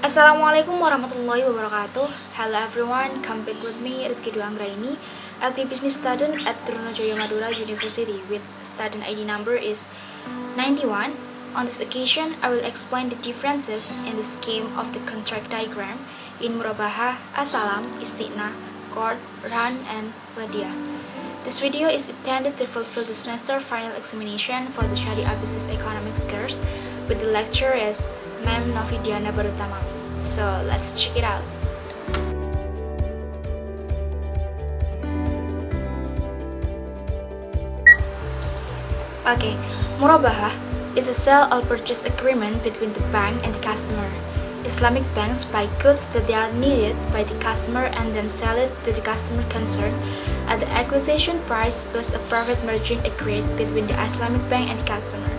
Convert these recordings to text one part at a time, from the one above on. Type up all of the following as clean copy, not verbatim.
Assalamualaikum warahmatullahi wabarakatuh. Hello everyone, come back with me, Rizky Dwi Anggraini, active business student at Trunojoyo Madura University with student ID number is 91. On this occasion, I will explain the differences in the scheme of the contract diagram in Murabahah, Asalam, Istiqna, Qard, Rhan, and Wadiah. This video is intended to fulfill the semester final examination for the Syariah Business Economics course with the lecturer as Ma'am Novidiana Barutamami. So let's check it out. Okay, Murabahah is a sell or purchase agreement between the bank and the customer. Islamic banks buy goods that they are needed by the customer and then sell it to the customer concerned at the acquisition price plus a profit margin agreed between the Islamic bank and the customer.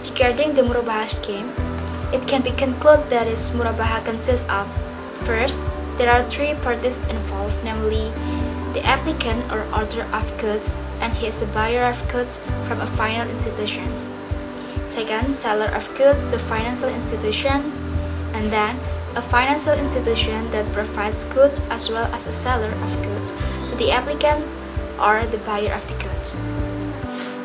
Regarding the Murabahah scheme, it can be concluded that its Murabahah consists of: first, there are three parties involved, namely the applicant or order of goods, and he is a buyer of goods from a financial institution. Second, seller of goods to financial institution, and then a financial institution that provides goods as well as a seller of goods to the applicant or the buyer of the goods.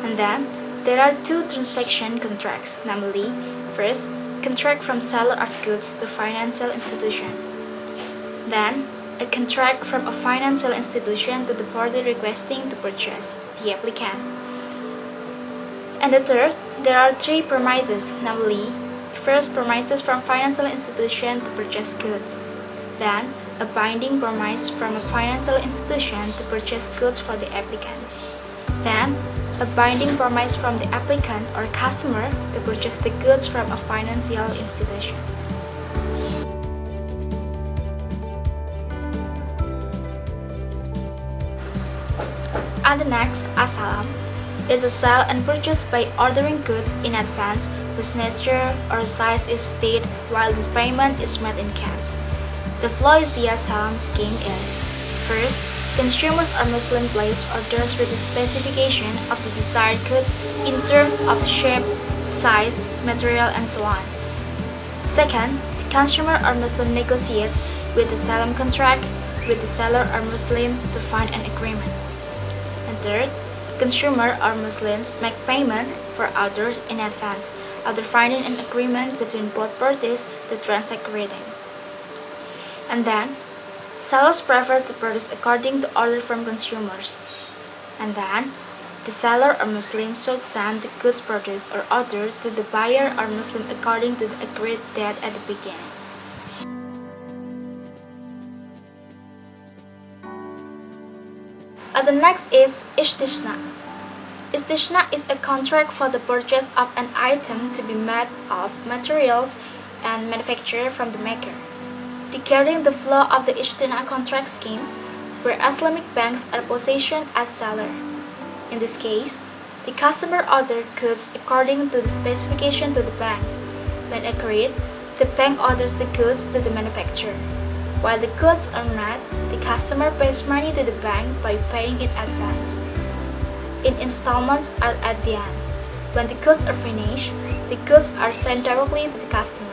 And then there are two transaction contracts, namely first, contract from seller of goods to financial institution, then a contract from a financial institution to the party requesting to purchase, the applicant. And the third, there are three premises, namely first, premises from financial institution to purchase goods, then a binding promise from a financial institution to purchase goods for the applicant, then a binding promise from the applicant or customer to purchase the goods from a financial institution. And the next, Asalam, is a sell and purchase by ordering goods in advance whose nature or size is stated while the payment is made in cash. The flow is the Asalam scheme is: first, consumers or Muslim place orders with the specification of the desired goods in terms of shape, size, material, and so on. Second, the consumer or Muslim negotiates with the Salam contract with the seller or Muslim to find an agreement. And third, consumer or Muslims make payments for orders in advance after finding an agreement between both parties to transact greetings. And then, sellers prefer to produce according to order from consumers. And then, the seller or Muslim should send the goods produced or ordered to the buyer or Muslim according to the agreed date at the beginning. And the next is Istishna. Istishna is a contract for the purchase of an item to be made of materials and manufactured from the maker. Regarding the flow of the Istishna contract scheme, where Islamic banks are positioned as seller. In this case, the customer ordered goods according to the specification to the bank. When agreed, the bank orders the goods to the manufacturer. While the goods are made, the customer pays money to the bank by paying in advance. In installments are at the end. When the goods are finished, the goods are sent directly to the customer.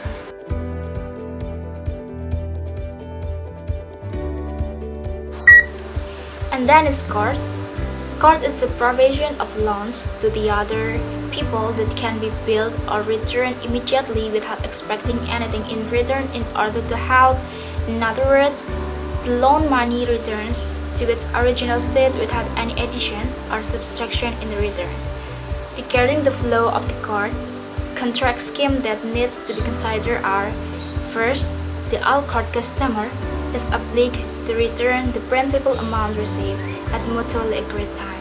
And then is Qard. Qard is the provision of loans to the other people that can be billed or returned immediately without expecting anything in return in order to help. In other words, the loan money returns to its original state without any addition or subtraction in the return. Regarding the flow of the Qard contract scheme that needs to be considered are: first, the all-Qard customer is obliged to return the principal amount received at mutually agreed time.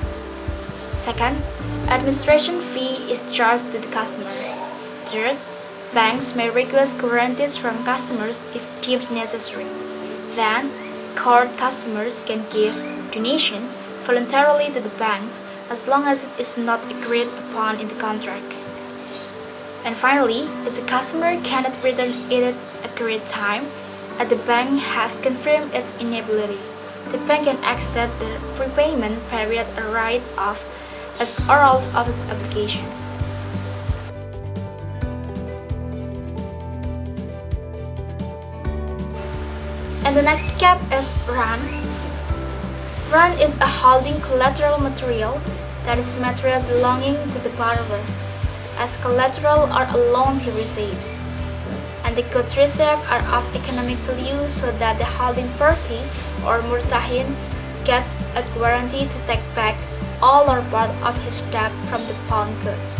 Second, administration fee is charged to the customer. Third, banks may request guarantees from customers if deemed necessary. Then, Qard customers can give donation voluntarily to the banks as long as it is not agreed upon in the contract. And finally, if the customer cannot return it at agreed time, and the bank has confirmed its inability, the bank can extend the prepayment period or write-off as oral of its application. And the next cap is run. Run is a holding collateral material that is material belonging to the borrower, as collateral or a loan he receives. And the goods received are of economic value so that the holding party or murtahin gets a guarantee to take back all or part of his debt from the pawned goods.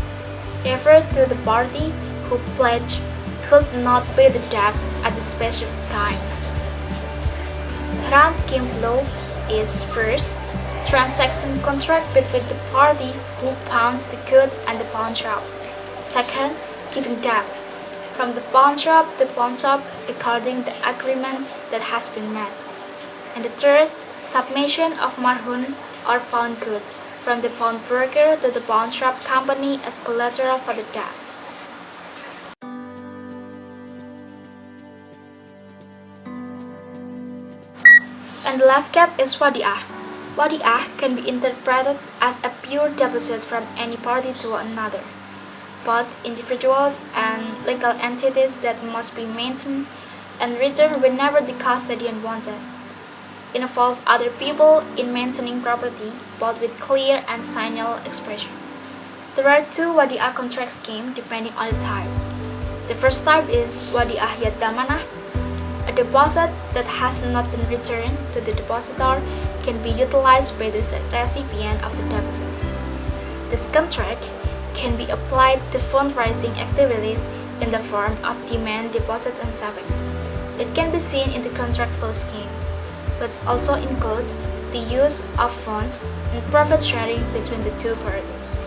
Referred to the party who pledged could not pay the debt at the specific time. The run scheme flow is first, transaction contract between the party who pawns the good and the pawn shop. Second, giving debt from the pawn shop to the pawn shop according to the agreement that has been met. And the third, submission of marhun or pawn goods from the pawnbroker to the pawn shop company as collateral for the debt. And the last cap is wadi'ah. Wadi'ah can be interpreted as a pure deposit from any party to another, both individuals and legal entities that must be maintained and returned whenever the custodian wants it. It involves other people in maintaining property, both with clear and signal expression. There are two wadi'ah contract schemes depending on the type. The first type is wadi'ah yad damanah. A deposit that has not been returned to the depositor can be utilized by the recipient of the deposit. This contract can be applied to fundraising activities in the form of demand deposit and savings. It can be seen in the contract flow scheme, but also includes the use of funds and profit sharing between the two parties.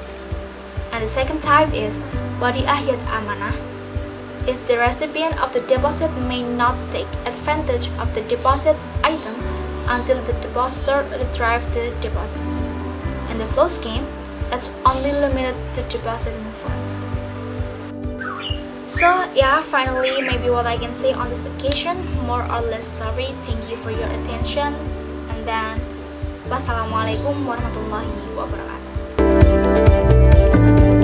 And the second type is wadi'ah yad amanah. Is the recipient of the deposit may not take advantage of the deposit item until the depositor retrieves the deposits. In the flow scheme, it's only limited to depositing funds. So yeah, finally maybe what I can say on this occasion, more or less sorry, thank you for your attention, and then wassalamualaikum warahmatullahi wabarakatuh.